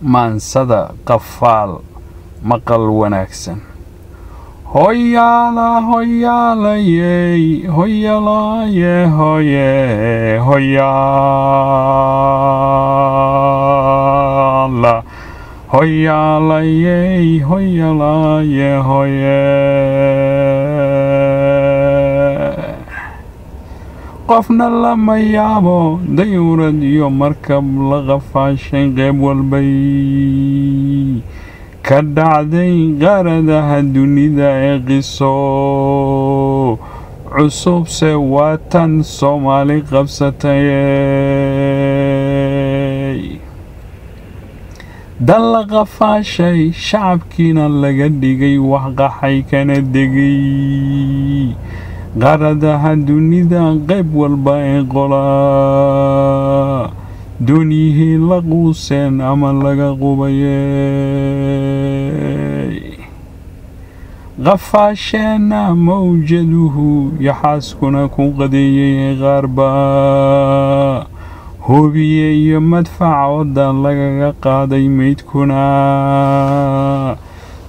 maansada qafaal maqal wanaagsan hoyaala hoyaalayey hoyalaaye hoye hoyaala hoyaalayey hoyalaaye hoye qofna lama yaabo dayuurad iyo markab la qafaashay qayb walbay ka dhacday qaaradaha dunida ee qiso cusubse waa tan Soomaali qabsatay dal la qafaashay shacabkiina laga dhigay wax qaxay kana degay qaaradaha dunida qayb walba ee qolaa duniyihii la quuseen ama laga qubayay qafaasheena mawjaduhu yaxaaskuna ku qadeeyay qaarba hubiye iyo madfac wadda lagaga qaaday meydkuna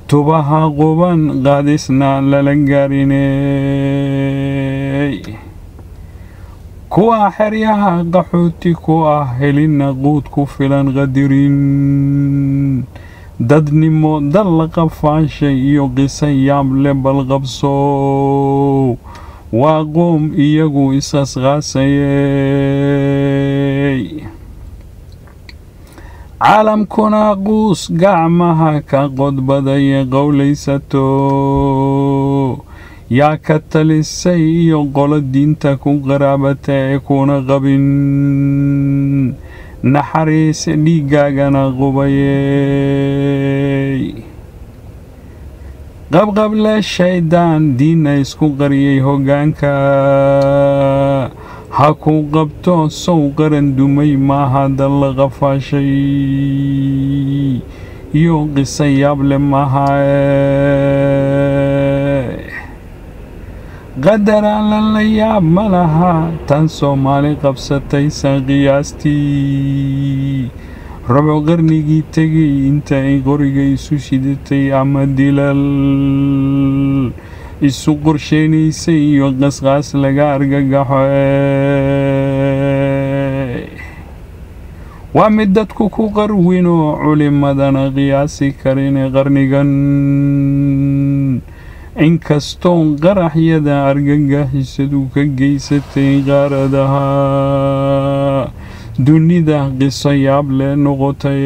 tubaha quban qaadisna lala gaarinay kuwa xeryaha qaxooti ku ah helina quud ku filan qadirin dadnimo dal la qafaashay iyo qiso yaab leh bal qabso waa qoom iyagu isqasqaasayay caalamkuna quus gacmaha ka qodbadaya qowlaysato yaa ka talisay iyo qolo diinta ku qaraabata ee kuna qabin naxariis dhiigaagana qubayay qabqable shaydaan diinna isku qariyay hoggaanka ha ku qabto sow qaran dumay maaha dal la qafaashay iyo qiso yaab leh maaha qadaraan la yaab ma laha tan Soomaali qabsatay san qiyaastii rabo qarnigii tegay inta ay qoriga isu shidatay ama dilal isu qorsheynaysay iyo qasqaas laga argagaxo waa mid dadku ku qarwino culimadana qiyaasi karin qarnigan inkastoo qaraxyada argagaxisadu ka geysatay qaaradaha dunida qiso yaab leh noqotay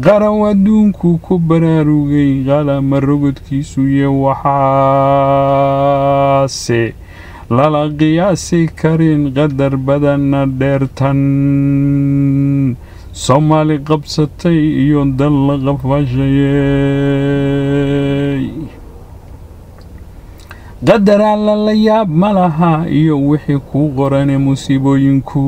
qaraw adduunku ku baraarugay qalama rogodkiisu iyo waxaase lala qiyaasi karin qadar badanna dheertan Soomaali qabsatay iyo dal la qafaashayay qadaraan la yaab ma laha iyo wixii ku qorane musiibooyinku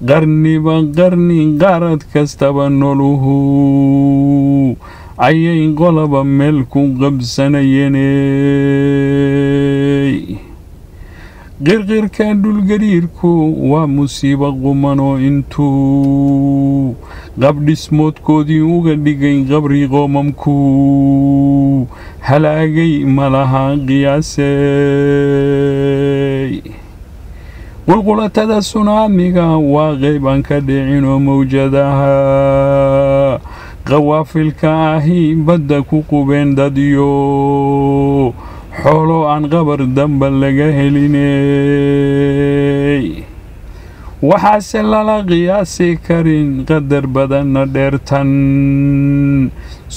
qarniba qarni qaarad kastaba nolohu ayay qolaba meel ku qabsanayeen qirqirka dhulgariirku waa musiibo qumanoo intuu qabdhismoodkoodii uga dhigay qabri qoomamku halaagay malaha qiyaasay qulqulatada sunaamiga waa qayb aan ka dhicinoo mawjadaha qawaafilka ahi badda ku qubeen dadyo xoolo aan qabar damba laga helinay waxaase lala qiyaasi karin qadar badanna dheertan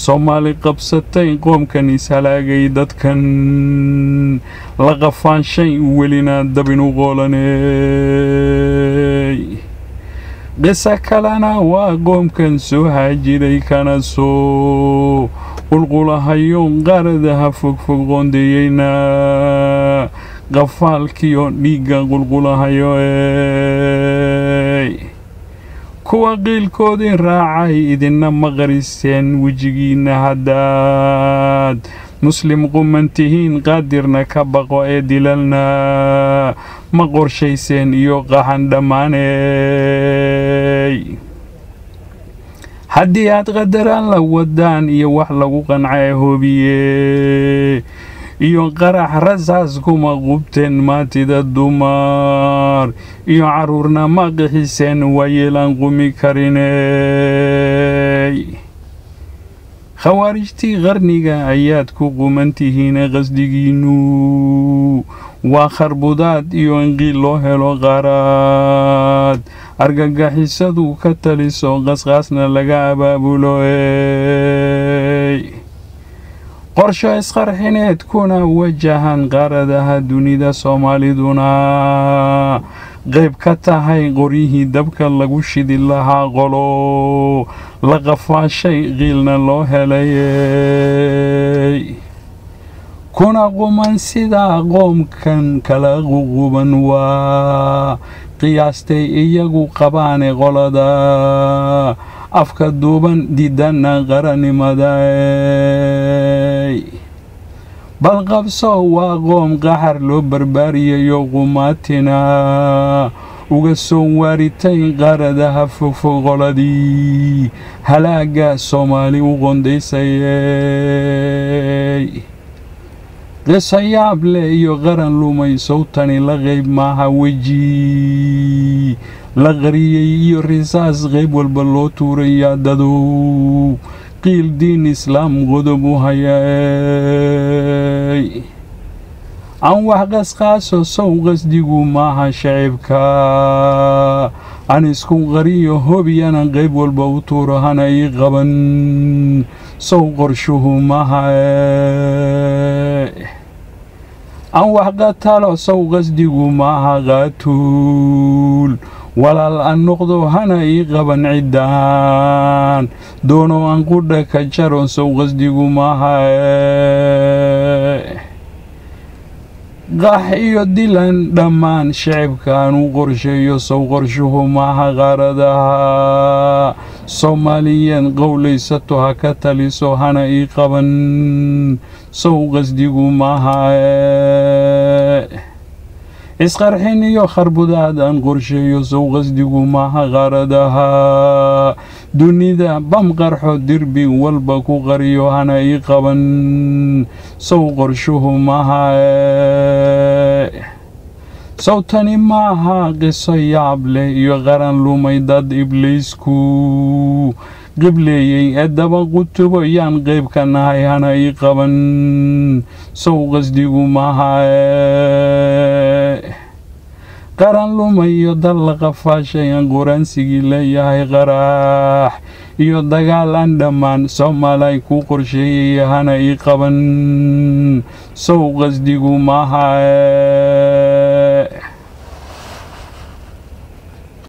Soomaali qabsatay qoomkan ishalaagay dadkan la qafaanshay welina dabin u qoolanay qiso kalena waa qoomkan soo haajiray kana soo qulqulahayo qaaradaha fogfog qoondeyeyna qafaalkiyo dhiigga qulqulahayo kuwa qiilkoodii raacay idinna ma qariseen wejigiinna haddaad muslim quman tihiin qaadirna ka baqo ee dilalna ma qorshayseen iyo qaxan dhammaaney haddii aad qadaraan la wadaan iyo wax lagu qancay hoobiye iyo qarax rasaas kuma qubteen maatida dumar iyo caruurna ma qixiseen waayeelaan qumi kariney khawaarijtii qarniga ayaad ku qumantihiin qasdigiinnu waa kharbudaad iyo inqiil loo helo qaaraad argagixisadu ka taliso qasqaasna laga abaabulo qorsho isqarxineed kuna wajahan qaaradaha dunida soomaaliduna qayb ka tahay qoryihii dabka lagu shidi lahaa qolo la qafaashay qiilna loo helay kuna quman sida qoomkan kala ququban waa qiyaastay iyagu qabaane qolada afka duuban diidana qarannimada bal qabso waa qoom qaxar loo barbaariyayo qumaatina uga soo waaritay qaaradaha fogfog qoladii halaaga soomaali u qondaysayey qiso yaab leh iyo qaran lumay sawtani la qayb maaha weji la qariyey iyo risaas qayb walba loo tuurayaa dadow qiil diin islaam qodob u hayay aan wax qasqaaso sow qasdigu maaha shacibka aan isku qariyo hobiyana qayb walba u tuuro hana ii qaban sow qorshuhu maaha aan wax qatalo sow qasdigu maaha qaatuul walaal aan noqdo hana ii qaban ciddaan doono aan qudha ka jaro sow qasdigu maaha qax iyo dilan dhammaan shacibkaan u qorsheeyo sow qorshuhu maaha qaaradaha soomaaliyeed qowlaysato ha ka taliso hana ii qaban sow qasdigu maaha isqarxin iyo kharbudaad aan qorsheeyo sow qasdigu maaha qaaradaha dunida bam qarxo dirbi walba ku qariyo hana ii qaban sow qorshuhu maaha sawtani maaha qiso yaab leh iyo qaran lumay dad ibliisku qibleeyey ee daba qutubo yaan qayb ka nahay hana ii qaban sow qasdigu maaha qaran lumay iyo dal la qafaashay aan quraansigii leeyahay qarax iyo dagaal aan dhammaan soomaalay ku qorsheeyey hana ii qaban sow qasdigu maaha